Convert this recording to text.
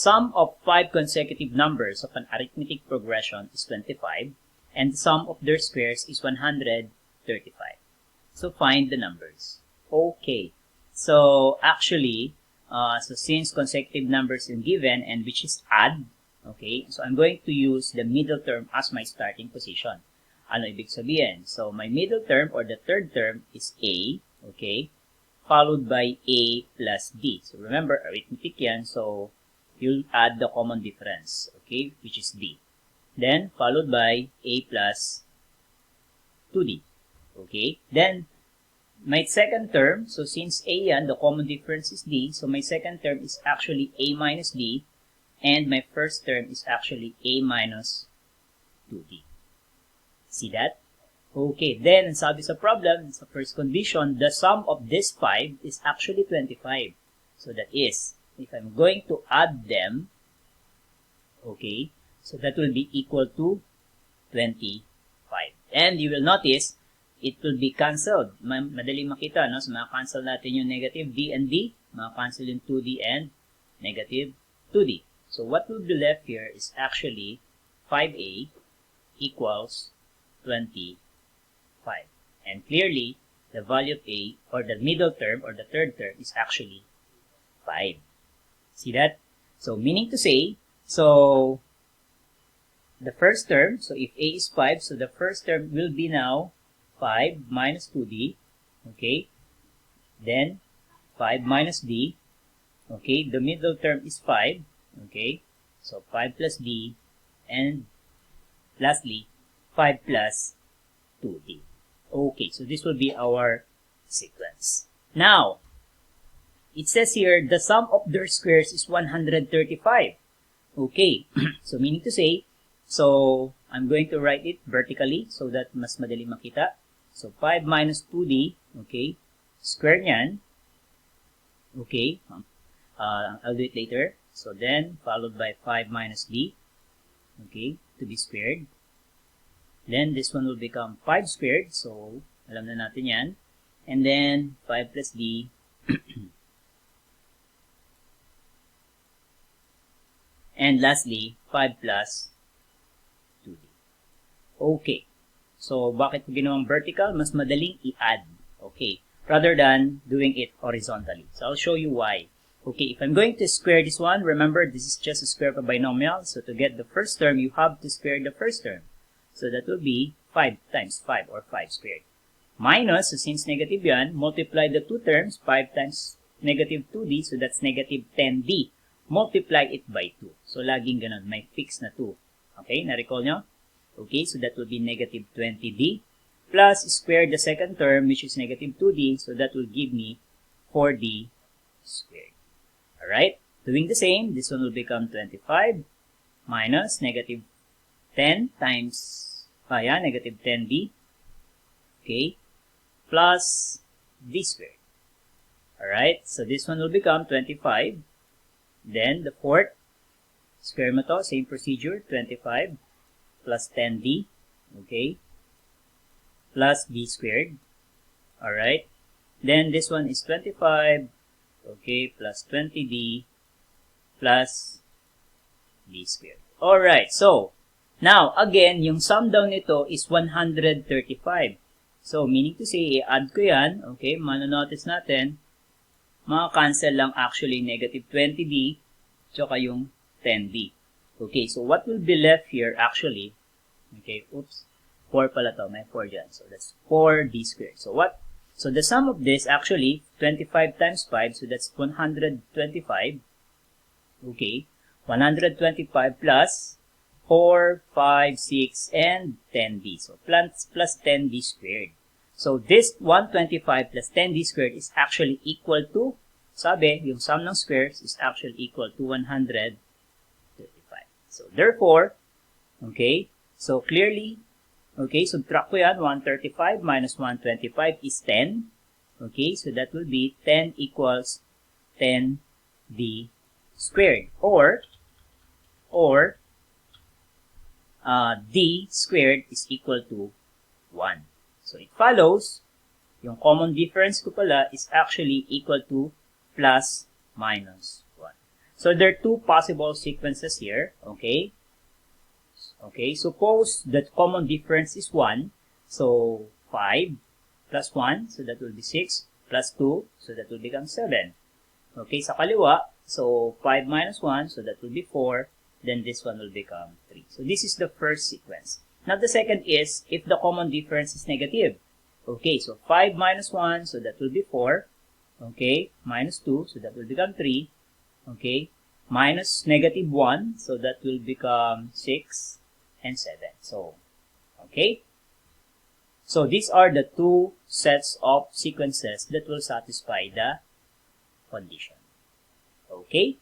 sum of 5 consecutive numbers of an arithmetic progression is 25, and the sum of their squares is 135. So find the numbers. Okay. So actually, so since consecutive numbers is given and which is add, okay, so I'm going to use the middle term as my starting position. Ano ibig sabihin? So my middle term or the third term is A, okay, followed by A plus D. So remember, arithmetic yan, so you'll add the common difference, okay, which is D. Then followed by A plus 2D, okay. Then my second term, so since A yan, the common difference is D, so my second term is actually A minus D, and my first term is actually A minus 2D. See that? Okay, then, sabi sa problem, sa first condition, the sum of this 5 is actually 25. So that is, if I'm going to add them, okay, so that will be equal to 25. And you will notice, it will be cancelled. Madali makita, no? So, maka-cancel natin yung negative D and D. Maka-cancel yung 2D and negative 2D. So, what will be left here is actually 5A equals 25. And clearly, the value of A, or the middle term, or the third term, is actually 5. See that? So, meaning to say, so, the first term, so if A is 5, so the first term will be now 5 minus 2D, okay, then 5 minus D, okay, the middle term is 5, okay, so 5 plus D, and lastly, 5 plus 2D. Okay, so this will be our sequence. Now, it says here, the sum of their squares is 135. Okay, so meaning to say, so I'm going to write it vertically so that mas madali makita. So 5 minus 2D, okay, square niyan, okay, I'll do it later. So then, followed by 5 minus D, okay, to be squared. Then this one will become 5 squared, so alam na natin yan. And then 5 plus D, and lastly, 5 plus 2D. Okay. So, bakit ko ginawang vertical? Mas madaling i-add. Okay. Rather than doing it horizontally. So, I'll show you why. Okay, if I'm going to square this one, remember, this is just a square of a binomial. So, to get the first term, you have to square the first term. So, that will be 5 times 5 or 5 squared. Minus, so since negative yan, multiply the two terms, 5 times negative 2D, so that's negative 10D. Multiply it by 2. So, laging ganun, may fix na 2. Okay, na-recall nyo? Okay, so that will be negative 20D plus square the second term, which is negative 2D, so that will give me 4D squared. Alright, doing the same, this one will become 25 minus negative 10 times, negative 10D, okay, plus D squared. Alright, so this one will become 25, then the fourth, square mo to, same procedure, 25 plus 10D, okay, plus D squared, alright, then this one is 25, okay, plus 20D, plus D squared. Alright, so, now, again, yung sum down nito is 135. So, meaning to say, i-add ko yan, okay, manonotice natin, maka-cancel lang actually negative 20D, tsaka yung 10D. Okay, so what will be left here actually, okay, oops, 4 pala to, may 4 dyan. So that's 4D squared. So what? So the sum of this actually, 25 times 5, so that's 125. Okay, 125 plus 4, 5, 6, and 10D. So plus 10D squared. So this 125 plus 10D squared is actually equal to, sabi, yung sum ng squares is actually equal to 135. So, therefore, okay, so clearly, okay, subtract ko yan, 135 minus 125 is 10. Okay, so that will be 10 equals 10D squared. Or D squared is equal to 1. So, it follows, yung common difference ko pala is actually equal to plus minus 1. So there are two possible sequences here, okay? Okay, suppose that common difference is 1. So 5 plus 1, so that will be 6, plus 2, so that will become 7. Okay, sa kaliwa, so 5 minus 1, so that will be 4, then this one will become 3. So this is the first sequence. Now the second is if the common difference is negative. Okay, so 5 minus 1, so that will be 4. Okay, minus 2, so that will become 3. Okay, minus negative 1, so that will become 6 and 7. So, okay. So these are the two sets of sequences that will satisfy the condition. Okay.